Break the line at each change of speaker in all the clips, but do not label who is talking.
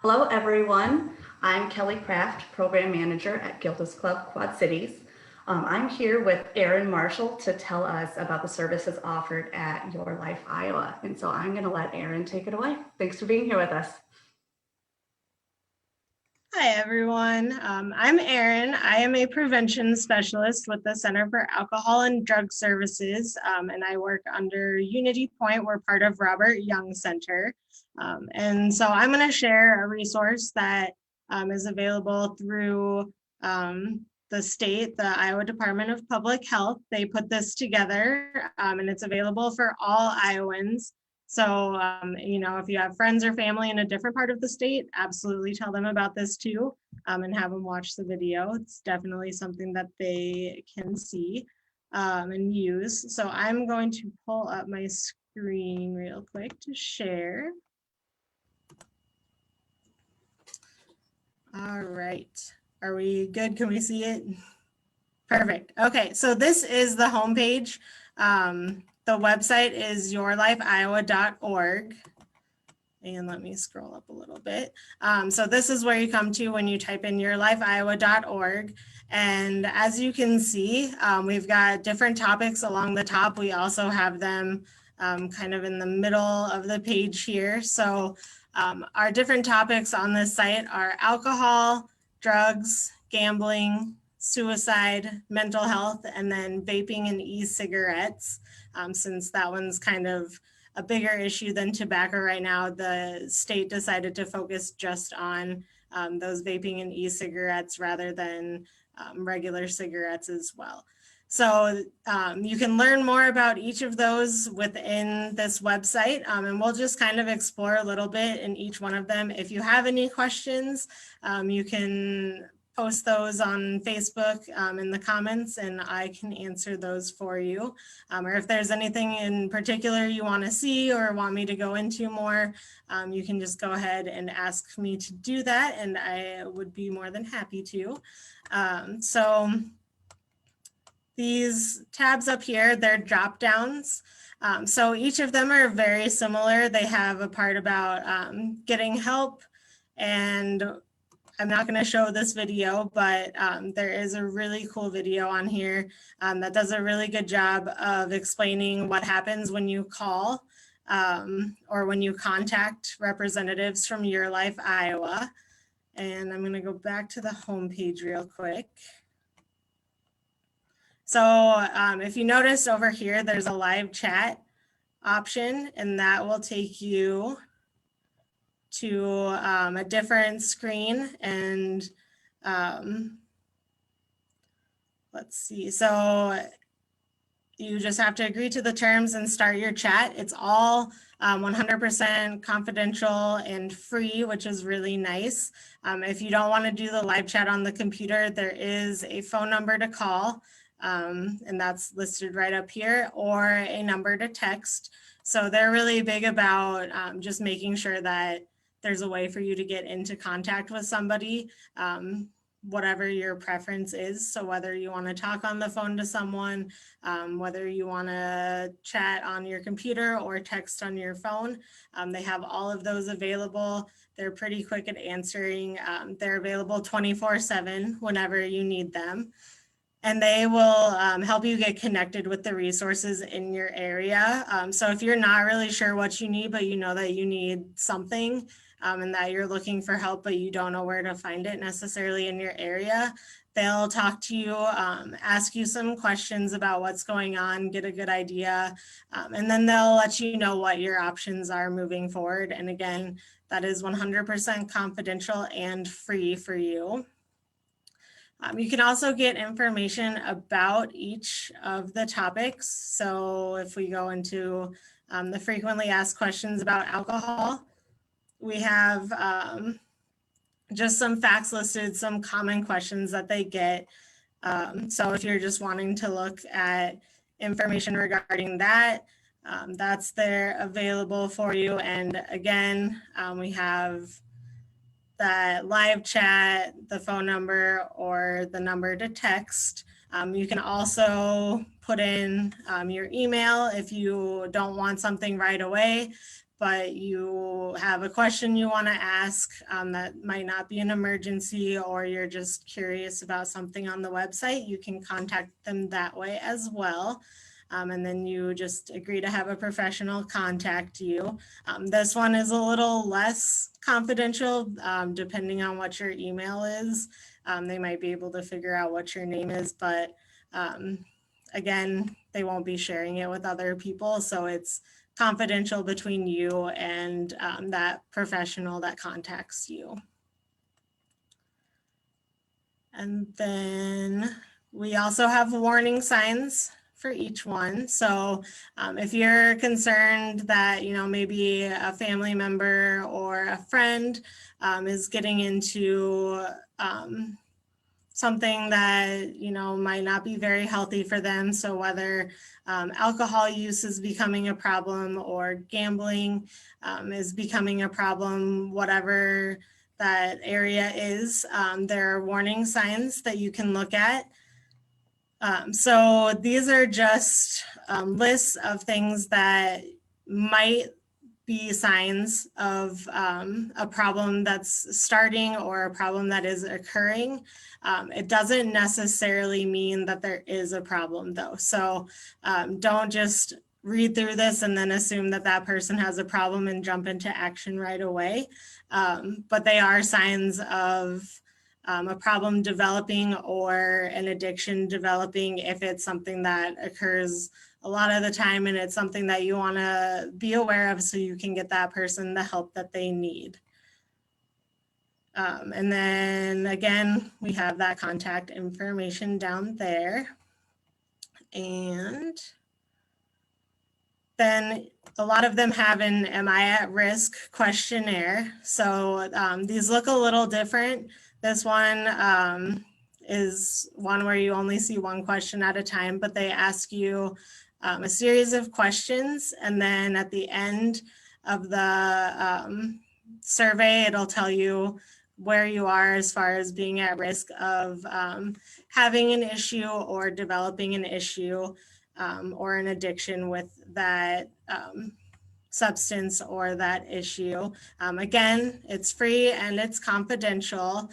Hello, everyone. I'm Kelly Kraft, Program Manager at Gildas Club Quad Cities. I'm here with Erin Marshall to tell us about the services offered at Your Life Iowa. And so I'm going to let Erin take it away. Thanks for being here with us.
Hi, everyone. I'm Erin. I am a prevention specialist with the Center for Alcohol and Drug Services, and I work under Unity Point. We're part of Robert Young Center. And so I'm going to share a resource that is available through the state, the Iowa Department of Public Health. They put this together, and it's available for all Iowans. So, if you have friends or family in a different part of the state, absolutely tell them about this too, and have them watch the video. It's definitely something that they can see and use. So I'm going to pull up my screen real quick to share. All right. Are we good? Can we see it? Perfect. Okay, so this is the homepage. The website is yourlifeiowa.org. And let me scroll up a little bit. So this is where you come to when you type in yourlifeiowa.org. And as you can see, we've got different topics along the top. We also have them kind of in the middle of the page here. So our different topics on this site are alcohol, drugs, gambling, suicide, mental health, and then vaping and e-cigarettes. Since that one's kind of a bigger issue than tobacco right now, the state decided to focus just on those vaping and e-cigarettes rather than regular cigarettes as well. So you can learn more about each of those within this website, and we'll just kind of explore a little bit in each one of them. If you have any questions, you can post those on Facebook in the comments, and I can answer those for you. Or if there's anything in particular you want to see or want me to go into more, you can just go ahead and ask me to do that, and I would be more than happy to. So these tabs up here, they're drop downs. So each of them are very similar. They have a part about getting help, and I'm not going to show this video, but there is a really cool video on here that does a really good job of explaining what happens when you call or when you contact representatives from Your Life Iowa. And I'm going to go back to the homepage real quick. So if you notice over here, there's a live chat option, and that will take you to a different screen. And let's see, so you just have to agree to the terms and start your chat. It's all 100% confidential and free, which is really nice. If you don't want to do the live chat on the computer, there is a phone number to call, and that's listed right up here, or a number to text. So they're really big about just making sure that there's a way for you to get into contact with somebody, whatever your preference is. So whether you want to talk on the phone to someone, whether you want to chat on your computer or text on your phone, they have all of those available. They're pretty quick at answering. They're available 24/7 whenever you need them. And they will help you get connected with the resources in your area. So if you're not really sure what you need, but you know that you need something, and that you're looking for help, but you don't know where to find it necessarily in your area, they'll talk to you, ask you some questions about what's going on, get a good idea, and then they'll let you know what your options are moving forward. And again, that is 100% confidential and free for you. You can also get information about each of the topics. So if we go into the frequently asked questions about alcohol, we have just some facts listed, some common questions that they get. So if you're just wanting to look at information regarding that, that's there available for you. And again, we have that live chat, the phone number, or the number to text. You can also put in your email if you don't want something right away. but you have a question you want to ask that might not be an emergency, or you're just curious about something on the website, you can contact them that way as well. And then you just agree to have a professional contact you. This one is a little less confidential, depending on what your email is. They might be able to figure out what your name is, but again, they won't be sharing it with other people. So it's confidential between you and that professional that contacts you. And then we also have warning signs for each one. So if you're concerned that, maybe a family member or a friend is getting into something that, might not be very healthy for them. So whether alcohol use is becoming a problem or gambling is becoming a problem, whatever that area is, there are warning signs that you can look at. So these are just lists of things that might be signs of a problem that's starting or a problem that is occurring. It doesn't necessarily mean that there is a problem though. So don't just read through this and then assume that that person has a problem and jump into action right away. But they are signs of a problem developing or an addiction developing if it's something that occurs a lot of the time and it's something that you want to be aware of so you can get that person the help that they need. And then again, we have that contact information down there. And then a lot of them have an Am I at Risk questionnaire. So these look a little different. This one is one where you only see one question at a time, but they ask you a series of questions. And then at the end of the survey, it'll tell you where you are as far as being at risk of having an issue or developing an issue or an addiction with that substance or that issue. Again, it's free and it's confidential.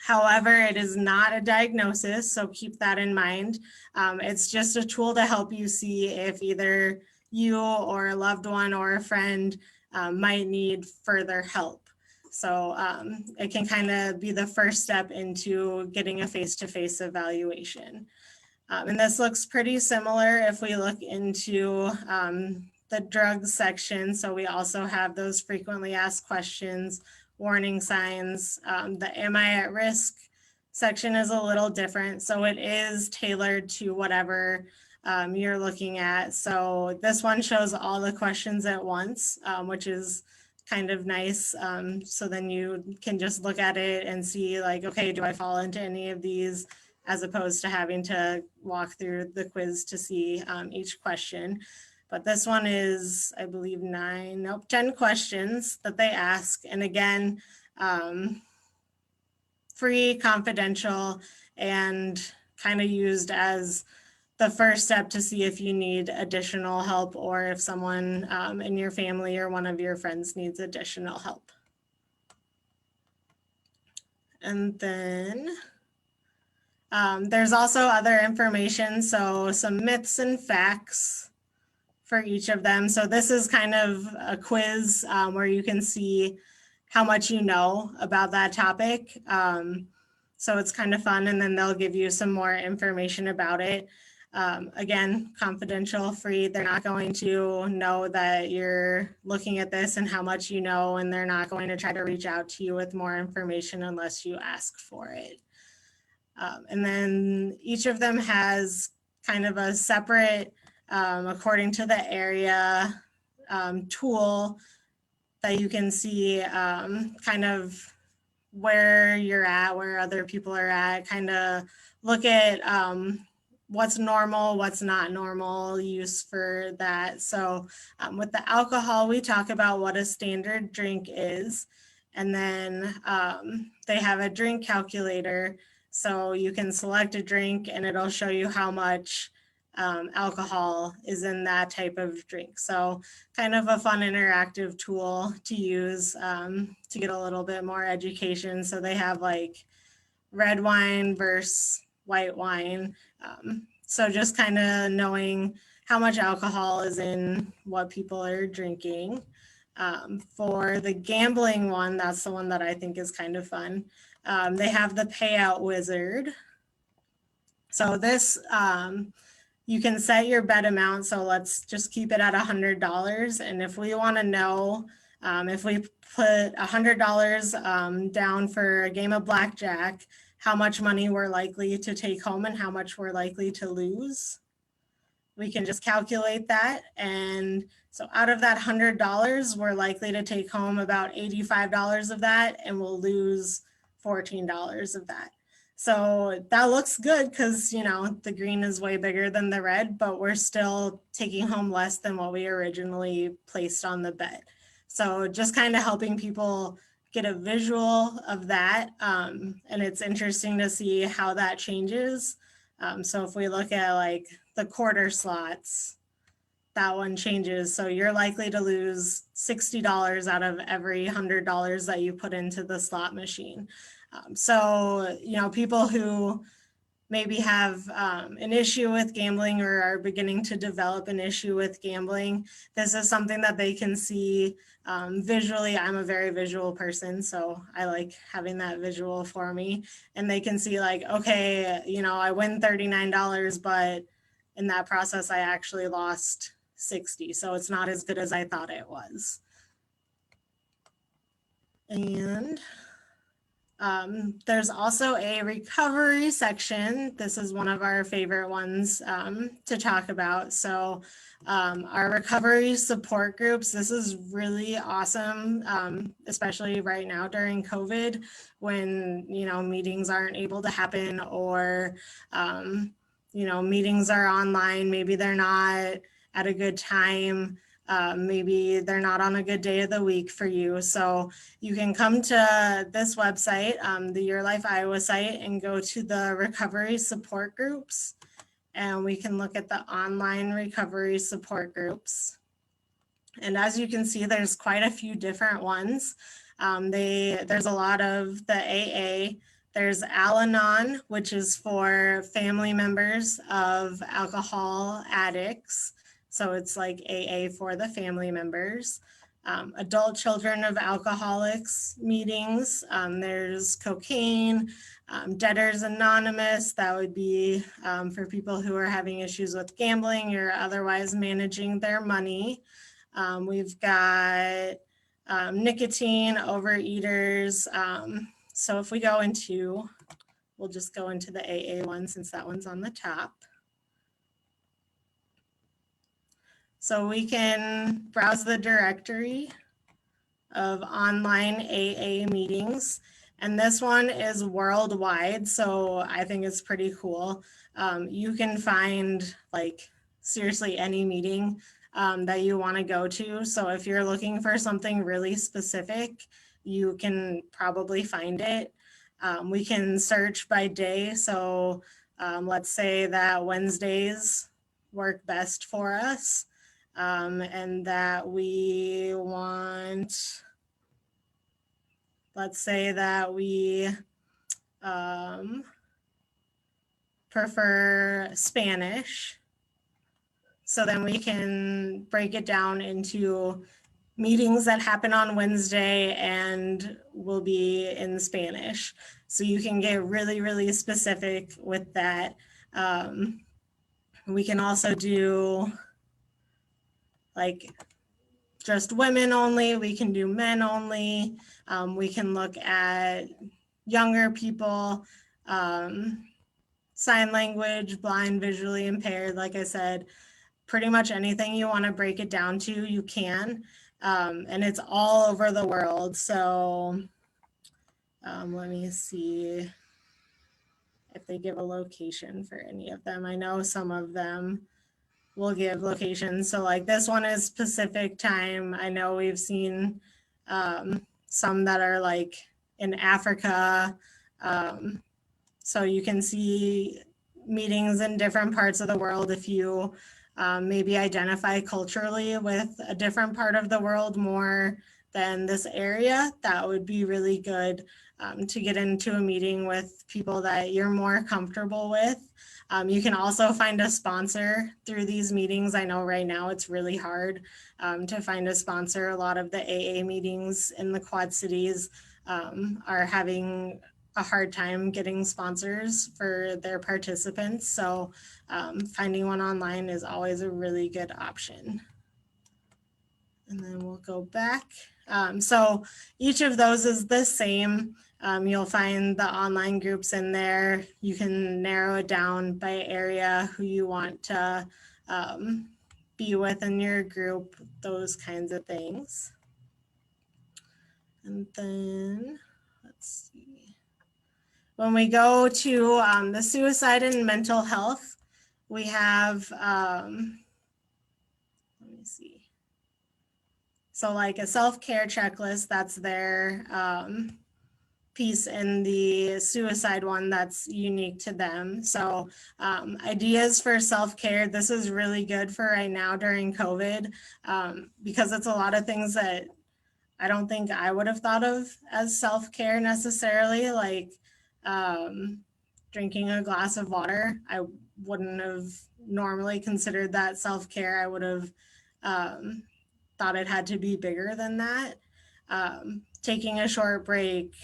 However, it is not a diagnosis, so keep that in mind. It's just a tool to help you see if either you or a loved one or a friend might need further help. So it can kind of be the first step into getting a face-to-face evaluation. And this looks pretty similar if we look into the drugs section. So we also have those frequently asked questions, warning signs. The Am I at Risk section is a little different. So it is tailored to whatever you're looking at. So this one shows all the questions at once, which is kind of nice. So then you can just look at it and see like, okay, do I fall into any of these, as opposed to having to walk through the quiz to see each question. But this one is, I believe 10 questions that they ask. And again, free, confidential, and kind of used as the first step to see if you need additional help or if someone in your family or one of your friends needs additional help. And then there's also other information, so some myths and facts for each of them. So this is kind of a quiz where you can see how much you know about that topic. So it's kind of fun, and then they'll give you some more information about it. Again, confidential, free. They're not going to know that you're looking at this and how much you know, and they're not going to try to reach out to you with more information unless you ask for it. And then each of them has kind of a separate, according to the area, tool that you can see kind of where you're at, where other people are at, kind of look at what's normal, what's not normal use for that. So with the alcohol, we talk about what a standard drink is. And then they have a drink calculator. So you can select a drink and it'll show you how much alcohol is in that type of drink. So kind of a fun interactive tool to use to get a little bit more education. So they have like red wine versus white wine. So just kind of knowing how much alcohol is in what people are drinking. For the gambling one, that's the one that I think is kind of fun. They have the payout wizard. So this, you can set your bet amount. So let's just keep it at $100. And if we want to know, if we put $100 down for a game of blackjack, how much money we're likely to take home and how much we're likely to lose, we can just calculate that. And so out of that $100, we're likely to take home about $85 of that, and we'll lose $14 of that. So that looks good because, you know, the green is way bigger than the red, but we're still taking home less than what we originally placed on the bet. So just kind of helping people get a visual of that. And it's interesting to see how that changes. So if we look at like the quarter slots, that one changes. So you're likely to lose $60 out of every $100 that you put into the slot machine. So, you know, people who maybe have an issue with gambling or are beginning to develop an issue with gambling, this is something that they can see visually. I'm a very visual person, so I like having that visual for me. And they can see like, okay, you know, I win $39, but in that process, I actually lost 60. So it's not as good as I thought it was. And there's also a recovery section. This is one of our favorite ones to talk about. So our recovery support groups, this is really awesome, especially right now during COVID when, you know, meetings aren't able to happen or, you know, meetings are online. Maybe they're not at a good time. Maybe they're not on a good day of the week for you. So you can come to this website, the Your Life Iowa site, and go to the recovery support groups. And we can look at the online recovery support groups. And as you can see, there's quite a few different ones. There's a lot of the AA. There's Al-Anon, which is for family members of alcohol addicts. So it's like AA for the family members. Adult children of alcoholics meetings. There's cocaine, Debtors Anonymous. That would be for people who are having issues with gambling or otherwise managing their money. We've got nicotine overeaters. So if we go into, we'll just go into the AA one since that one's on the top. So we can browse the directory of online AA meetings. And this one is worldwide, so I think it's pretty cool. You can find like seriously any meeting that you want to go to. So if you're looking for something really specific, you can probably find it. We can search by day. So let's say that Wednesdays work best for us. And that we want, let's say that we prefer Spanish. So then we can break it down into meetings that happen on Wednesday and will be in Spanish. So you can get really, really specific with that. We can also do like just women only. We can do men only. We can look at younger people, sign language, blind, visually impaired. Like I said, pretty much anything you want to break it down to, you can. And it's all over the world. So let me see if they give a location for any of them. I know some of them will give locations. So like this one is Pacific time. I know we've seen some that are like in Africa. So you can see meetings in different parts of the world. If you maybe identify culturally with a different part of the world more than this area, that would be really good to get into a meeting with people that you're more comfortable with. You can also find a sponsor through these meetings. I know right now it's really hard to find a sponsor. A lot of the AA meetings in the Quad Cities are having a hard time getting sponsors for their participants. So finding one online is always a really good option. And then we'll go back. So each of those is the same. You'll find the online groups in there. You can narrow it down by area, who you want to be with in your group, those kinds of things. And then let's see. When we go to the suicide and mental health, we have, let me see. So like a self-care checklist, that's their piece in the suicide one that's unique to them. So ideas for self-care, this is really good for right now during COVID because it's a lot of things that I don't think I would have thought of as self-care necessarily, like drinking a glass of water. I wouldn't have normally considered that self-care. I would have thought it had to be bigger than that. Taking a short break,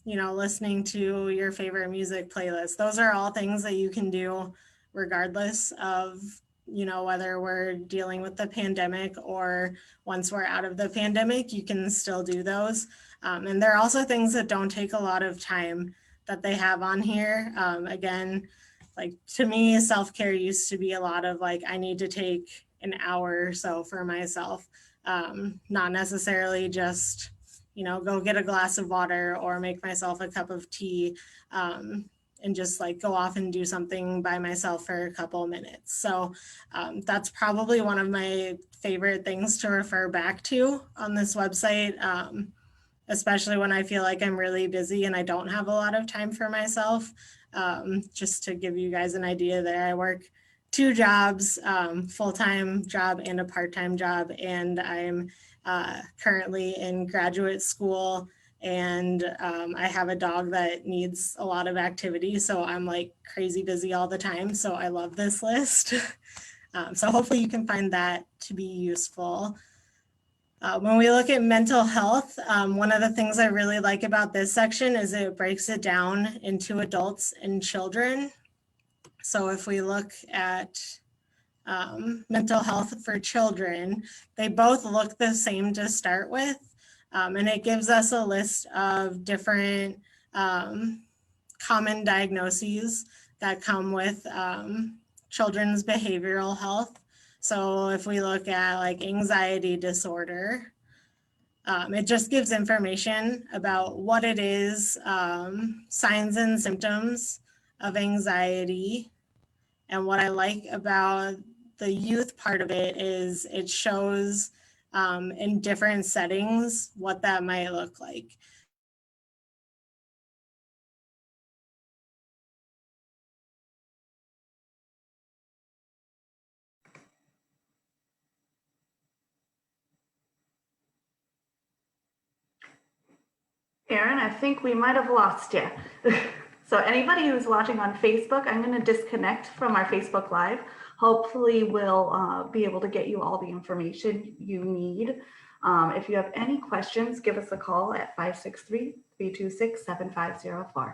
listening to your favorite music playlist. Those are all things that you can do regardless of, whether we're dealing with the pandemic or once we're out of the pandemic, you can still do those. And there are also things that don't take a lot of time that they have on here. Again, like to me, self-care used to be a lot of like, I need to take an hour or so for myself, not necessarily just, go get a glass of water or make myself a cup of tea and just like go off and do something by myself for a couple of minutes. So that's probably one of my favorite things to refer back to on this website, especially when I feel like I'm really busy and I don't have a lot of time for myself. Just to give you guys an idea there, I work 2 jobs, full-time job and a part-time job, and I'm currently in graduate school, and I have a dog that needs a lot of activity, so I'm like crazy busy all the time, so I love this list. So hopefully you can find that to be useful. When we look at mental health, one of the things I really like about this section is it breaks it down into adults and children. So if we look at mental health for children, they both look the same to start with. And it gives us a list of different common diagnoses that come with children's behavioral health. So if we look at like anxiety disorder, it just gives information about what it is, signs and symptoms of anxiety. And what I like about the youth part of it is it shows in different settings what that might look like.
Erin, I think we might have lost you. So anybody who's watching on Facebook, I'm going to disconnect from our Facebook Live. Hopefully we'll be able to get you all the information you need. If you have any questions, give us a call at 563-326-7504.